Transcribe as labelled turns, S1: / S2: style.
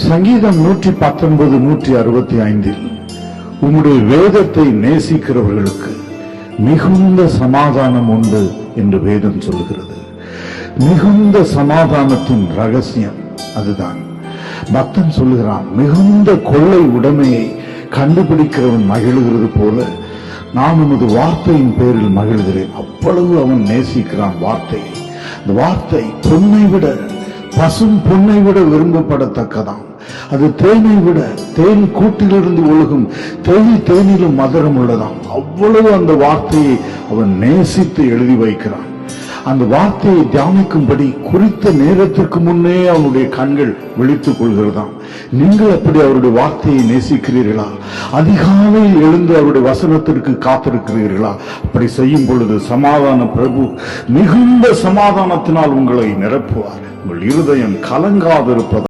S1: சங்கீதம் 119 165 உம்முடைய வேதத்தை நேசிக்கிறவர்களுக்கு மிகுந்த சமாதானம் உண்டு என்று வேதம் சொல்கிறது. மிகுந்த சமாதானத்தின் ரகசியம் அதுதான். பக்தன் சொல்லுகிறான், மிகுந்த கொள்ளை உடைமையை கண்டுபிடிக்கிறவன் மகிழ்கிறது போல நான் உமது வார்த்தையின் பேரில் மகிழ்கிறேன். அவ்வளவு அவன் நேசிக்கிறான் வார்த்தையை. அந்த வார்த்தை பொன்னை விட, பசும் பொன்னை விட விரும்பப்படத்தக்கதாம். அது தேனை விட, தேன் கூட்டிலிருந்து ஒழுகும் தேனிலும் மதுரம் உள்ளதாம். அவ்வளவு அந்த வார்த்தையை அவன் நேசித்து எழுதி வைக்கிறான். அந்த வார்த்தையை தியானிக்கும்படி குறித்த நேரத்திற்கு முன்னே அவனுடைய கண்கள் விழித்துக் கொள்கிறதாம். நீங்கள் அப்படி அவருடைய வார்த்தையை நேசிக்கிறீர்களா? அதிகாலையில் எழுந்து அவருடைய வசனத்திற்கு காத்திருக்கிறீர்களா? அப்படி செய்யும் பொழுது சமாதான பிரபு மிகுந்த சமாதானத்தினால் உங்களை நிரப்புவார். உங்கள் இருதயம் கலங்காதிருப்பது